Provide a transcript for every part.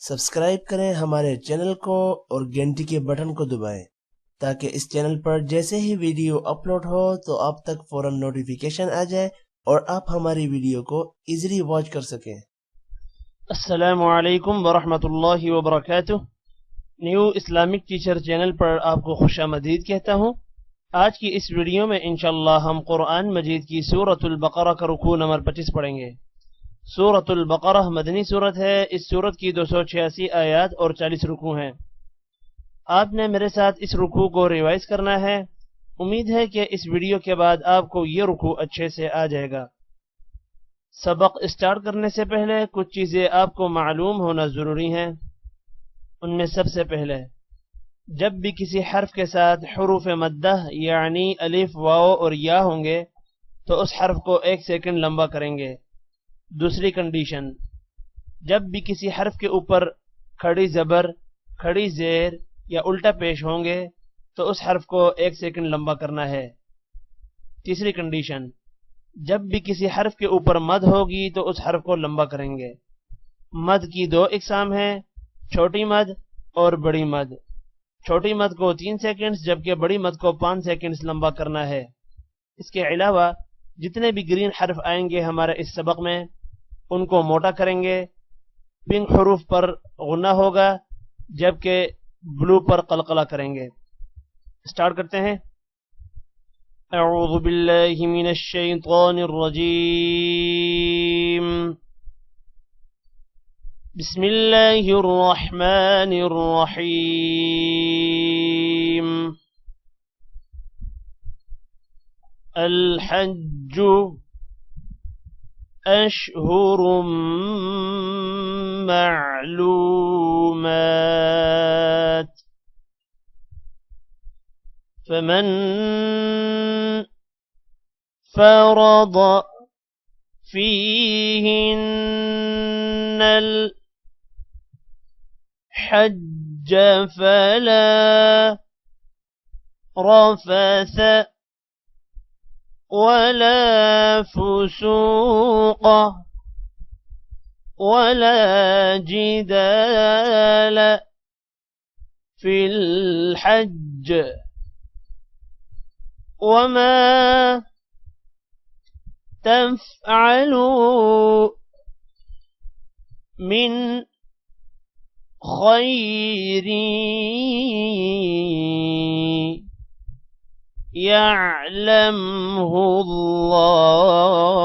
सब्सक्राइब करें हमारे चैनल को और घंटी के बटन को दबाएं ताकि इस चैनल पर जैसे ही वीडियो अपलोड हो तो आप तक फौरन नोटिफिकेशन आ जाए और आप हमारी वीडियो को इजीली वॉच कर सकें। अस्सलामु अलैकुम वरहमतुल्लाहि वबरकातुह। न्यू इस्लामिक टीचर चैनल पर आपको खुशामदीद कहता हूँ। आज की इस वीडियो में इंशाअल्लाह हम कुरान मजीद की सूरतुल बकरा का रुकू नंबर 25 पढ़ेंगे। सूरतुल बकरा मदनी सूरत है। इस सूरत की 286 आयत और 40 रुकू हैं। आपने मेरे साथ इस रुकू को रिवाइज करना है। उम्मीद है कि इस वीडियो के बाद आपको ये रुकू अच्छे से आ जाएगा। सबक स्टार्ट करने से पहले कुछ चीज़ें आपको मालूम होना ज़रूरी हैं। उनमें सबसे पहले, जब भी किसी हर्फ के साथ हुरूफ मद्दा यानी अलिफ वाओ और या होंगे तो उस हर्फ को 1 सेकंड लंबा करेंगे। दूसरी कंडीशन, जब भी किसी हर्फ के ऊपर खड़ी ज़बर, खड़ी ज़ेर या उल्टा पेश होंगे तो उस हर्फ को 1 सेकंड लंबा करना है। तीसरी कंडीशन, जब भी किसी हर्फ के ऊपर मद होगी तो उस हर्फ को लंबा करेंगे। मद की 2 इकसाम हैं, छोटी मद और बड़ी मद। छोटी मद को 3 सेकंड्स जबकि बड़ी मद को 5 सेकंड्स लंबा करना है। इसके अलावा जितने भी ग्रीन हर्फ आएंगे हमारे इस सबक में उनको मोटा करेंगे। पिंक हरूफ पर गुन्ना होगा जबकि ब्लू पर कलकला करेंगे। स्टार्ट करते हैं। अऊज़ु बिल्लाहि मिनश शैतानिर रजीम। बिस्मिल्लाहिर रहमानिर रहीम। अल हज्जु अशहुरुम मालूमात फमन फरद فيهن الحج فلا رفث ولا فسوق ولا جدال في الحج وما تفعلوا من خير يعلمه الله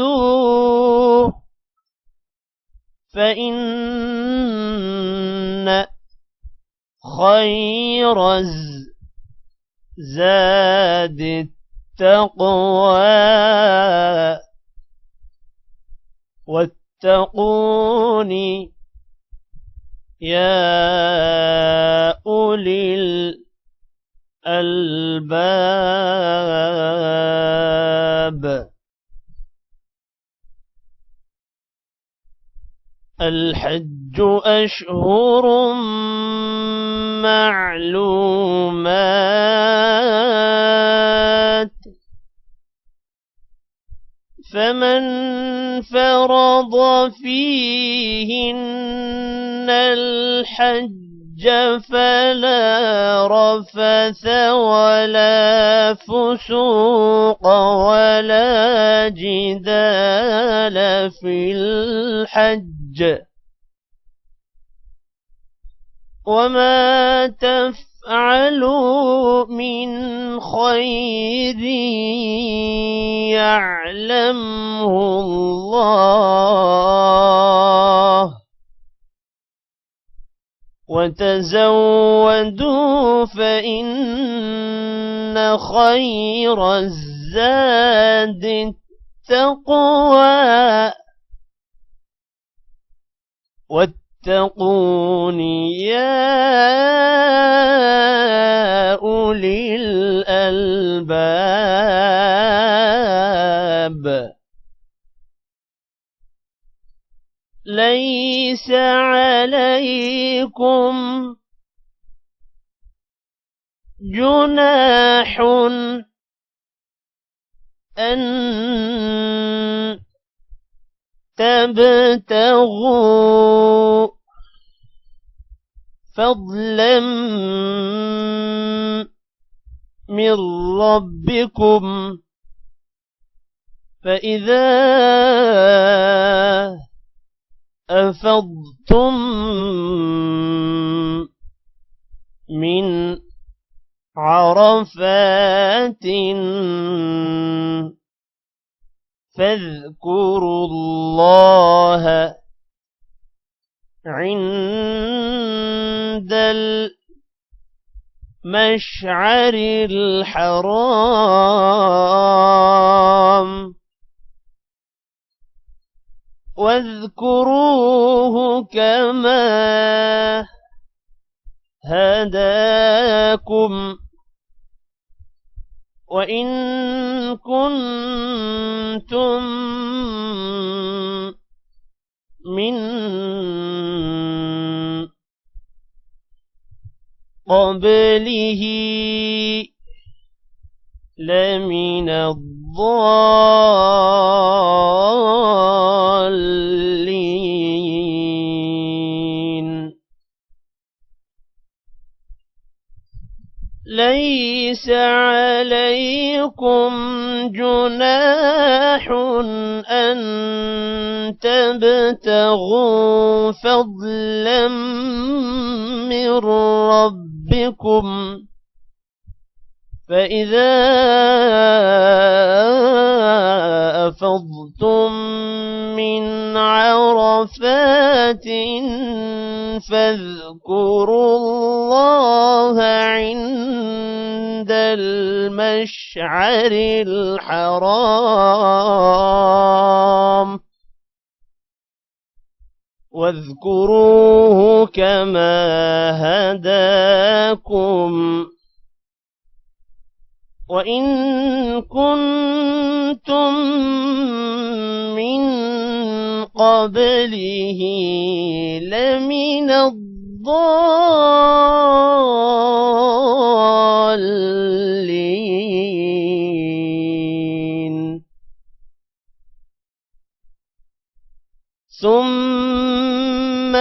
وتزودوا فإن خير الزاد التقوى واتقون يا أولي الألباب. الحج أشهر معلومات فمن فرض فيهن الحج فلا رفث ولا فسوق ولا جدال في الحج وما تفعلوا من خير يعلمه الله وتزودوا فإن خير الزاد التقوى واتقون يا أولي الألباب. ليس عليكم جناح أن تبتغوا فضلا من ربكم فإذا أفضتم من عرفات فاذكروا الله عند المشعر الحرام واذكروه كما هداكم وإن كنتم من قبله لمن الضالين ليس عليكم جناح أن تبتغوا فضلا من ربكم فإذا أفضتم من عرفات فاذكروا الله عند المشعر الحرام واذكروه كما هداكم وإن كنتم من قبله لمن الضالين ثم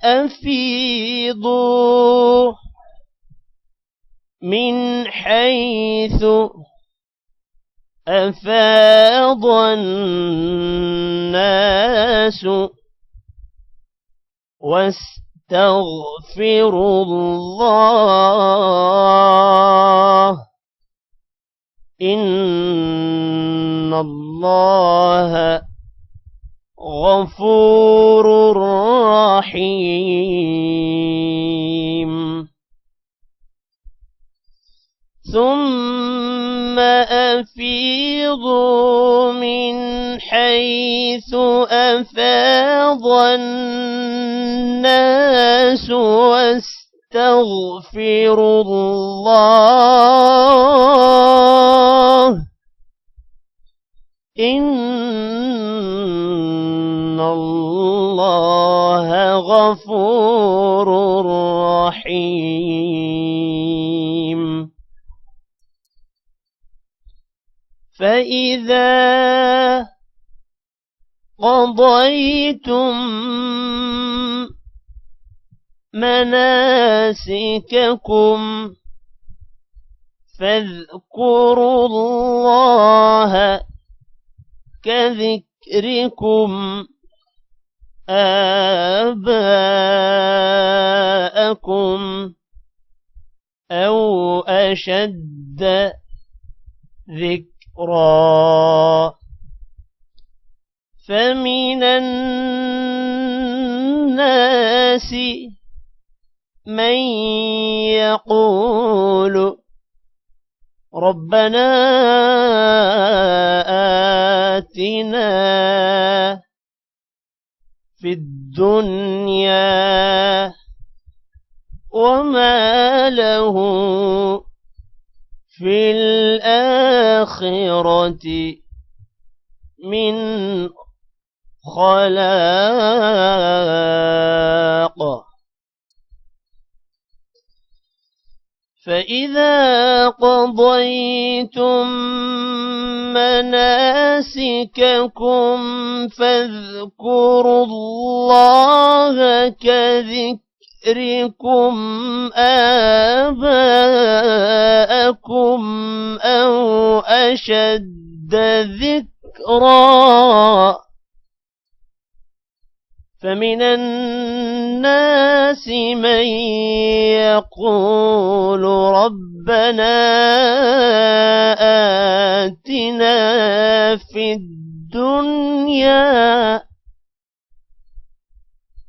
أفيضوا من حيث أفاض الناس واستغفروا الله إن الله غفور رحيم ثم أفيضوا من حيث أفاض الناس واستغفروا الله إن الله غفور رحيم فإذا قضيتم مناسككم فاذكروا الله كذكركم آباءكم أو أشد ذكرا فمن الناس من يقول ربنا آتنا في الدنيا وما له في الآخرة من خلاق فإذا قضيتم مناسككم فاذكروا الله كذكركم آباءكم أو أشد ذكرا فمن الناس من يقول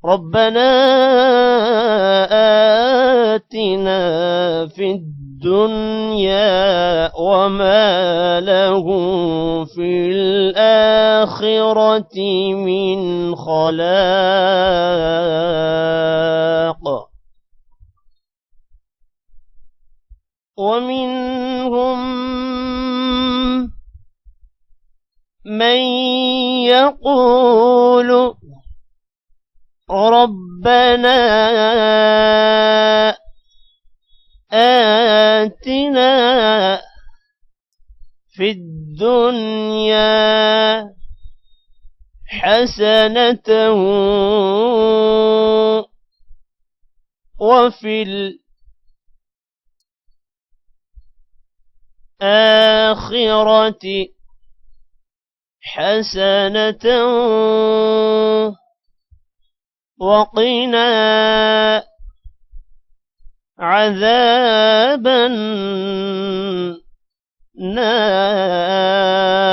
ربنا آتنا في الدنيا وما له في الآخرة من خلاق ومنهم من يقول ربنا آتنا في الدنيا حسنة وفي الآخرة حسنة وقنا عذاب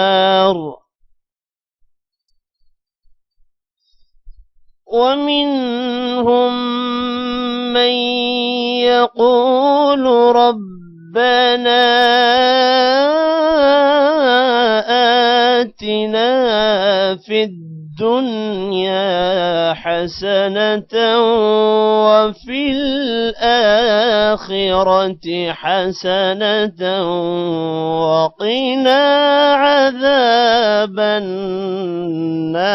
النار ومنهم من يقول ربنا آتنا في الدنيا حسنة وفي الآخرة حسنة وقنا عذاب النار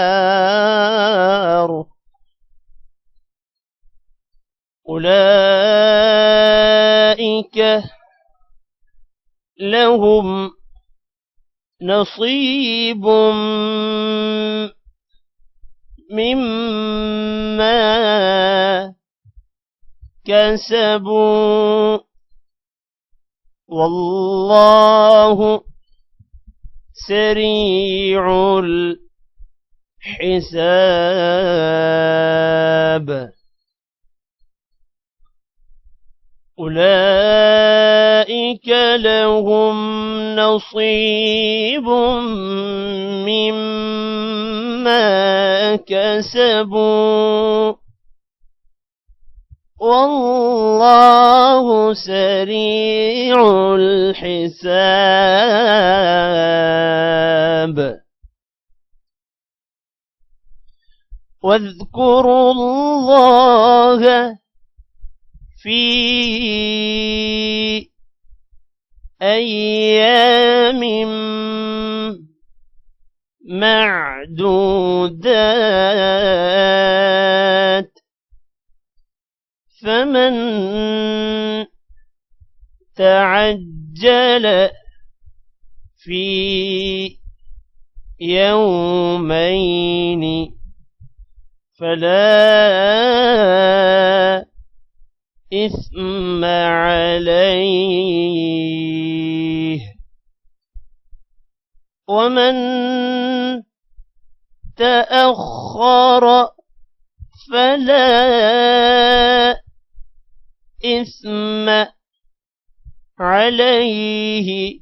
أولئك لهم نصيب مما كسبوا والله سريع الحساب أولئك لهم نصيب مما كسبوا والله سريع الحساب واذكروا الله في أيام معدودات فمن تعجل في يومين فلا إثم عليه ومن تأخر فلا إثم عليه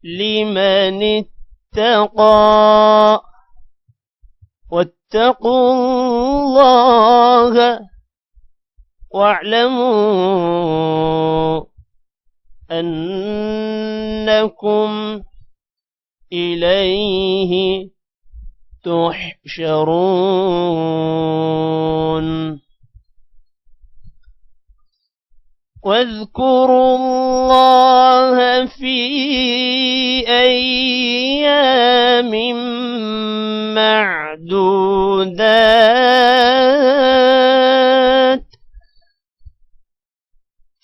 لمن اتقى واتقوا الله واعلموا أنكم إليه تحشرون واذكروا الله في أيام معدودات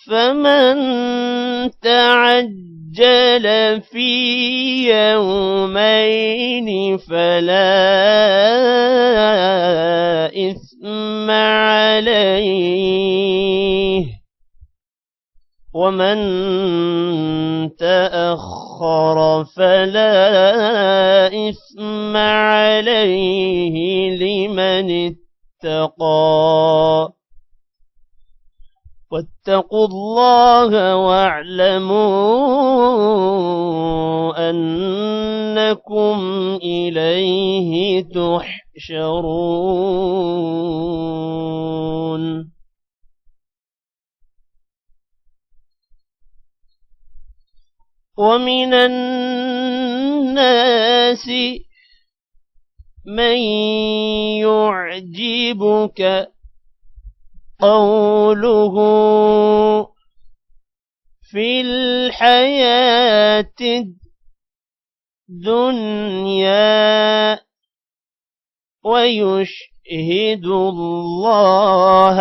فمن تعجل في يومين فلا إثم عليه، ومن تأخر فلا إثم عليه لمن اتقى. واتقوا الله واعلموا أنكم إليه تحشرون. ومن الناس من يعجبك قوله في الحياة الدنيا ويشهد الله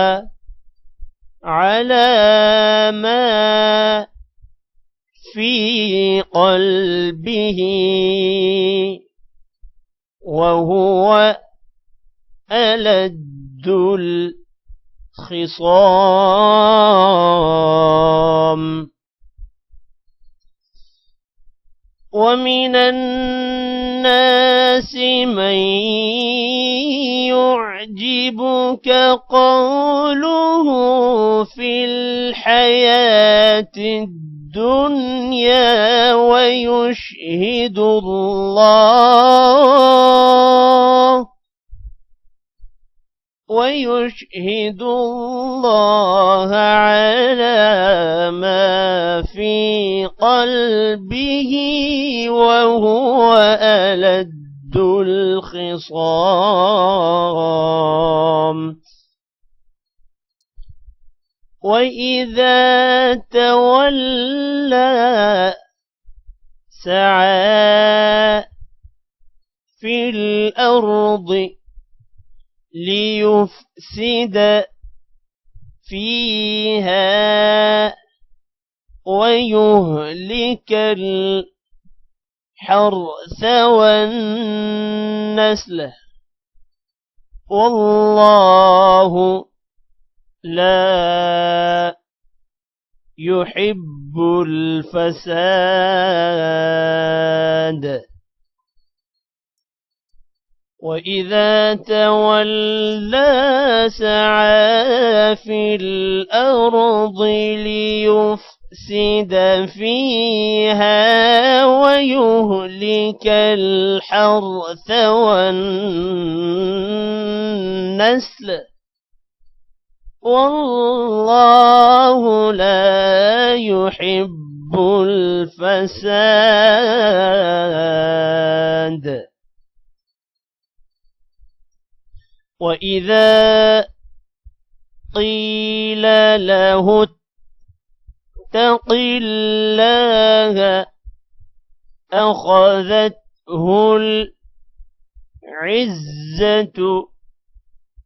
على ما في قلبه وهو ألد الخصام. ومن الناس من يعجبك قوله في الحياة الدنيا ويشهد الله على ما في قلبه وهو ألد الخصام. وإذا تولى سعى في الأرض ليفسد فيها ويهلك الحرث والنسل والله لا يحب الفساد. وإذا تولى سعى في الأرض ليفسد فيها ويهلك الحرث والنسل والله لا يحب الفساد. وإذا قيل له اتق الله أخذته العزة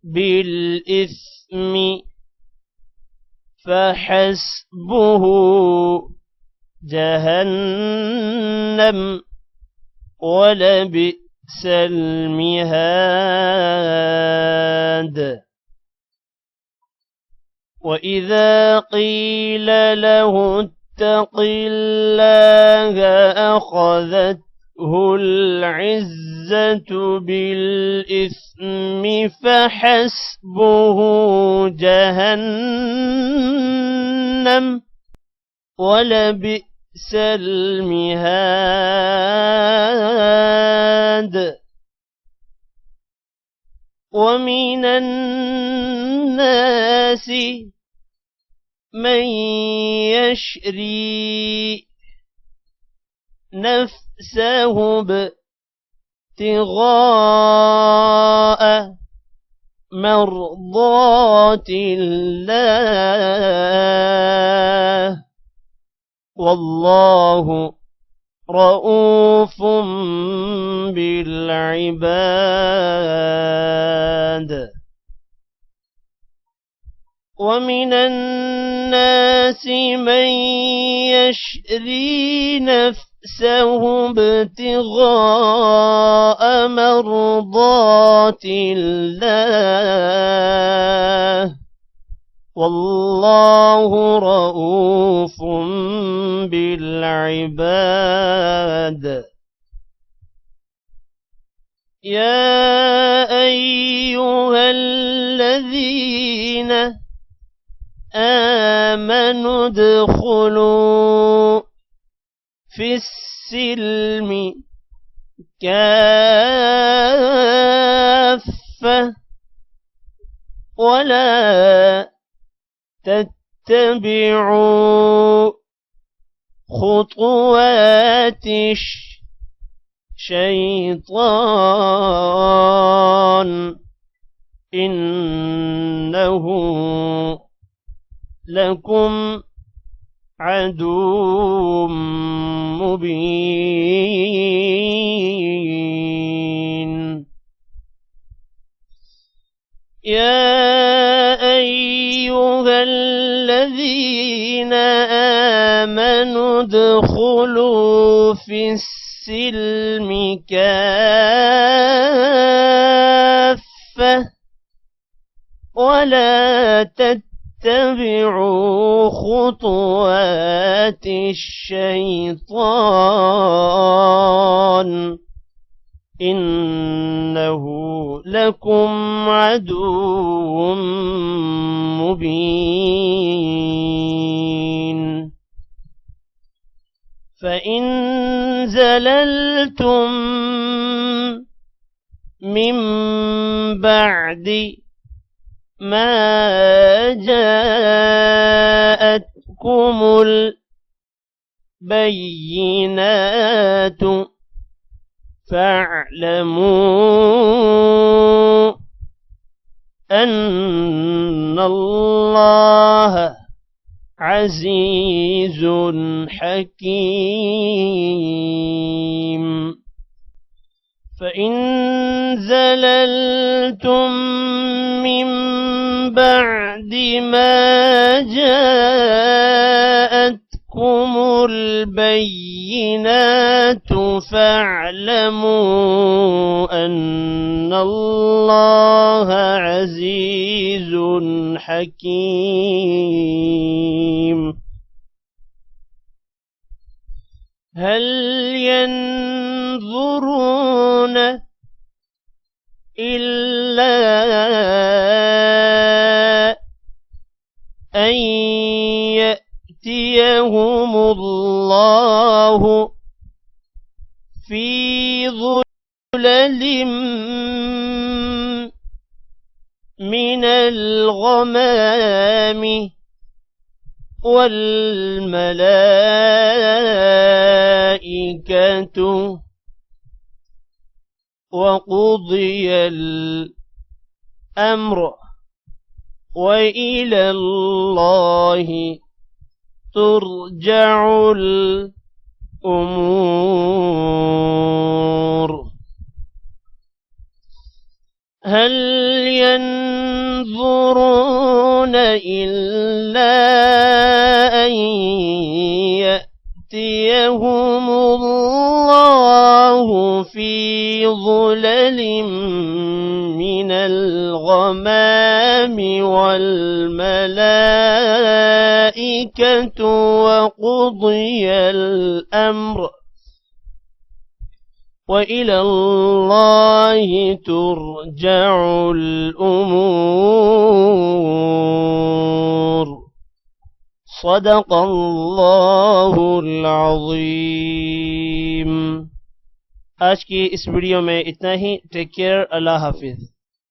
بالإثم فحسبه جهنم ولبئس المهاد. وإذا قيل له اتق الله أخذته العزة بالإثم فحسبه جهنم ولبئس المهاد. ومن الناس من يشري نفسه ابتغاء مرضات الله والله رؤوف بالعباد. ومن الناس من يشري نفسه ابتغاء مرضات الله والله رؤوف بالعباد. يا أيها الذين آمنوا ادخلوا في السلم كافة ولا تتبعوا خطوات الشيطان إنه لكم عدو مبين. يا أيها الذين آمنوا ادخلوا في السلم كافة ولا تتبعوا خطوات الشيطان إنه لكم عدو مبين. فإن زللتم من بعد ما جاءتكم البينات فاعلموا أن الله عزيز حكيم. فإن زللتم من بعد ما جاءتكم البينات فاعلموا أن الله عزيز حكيم. هل ينظرون إلا أن يأتيهم الله في ظلل من الغمام والملائكة وقضي الأمر وإلى الله ترجع الأمور. هل ينظرون إلا أن يأتيهم الله في ظلل من الغمام والملائكة وقضي الأمر وإلى الله ترجع الأمور. صدق الله العظيم. आज की इस वीडियो में इतना ही. Take care. अल्लाह हाफिज.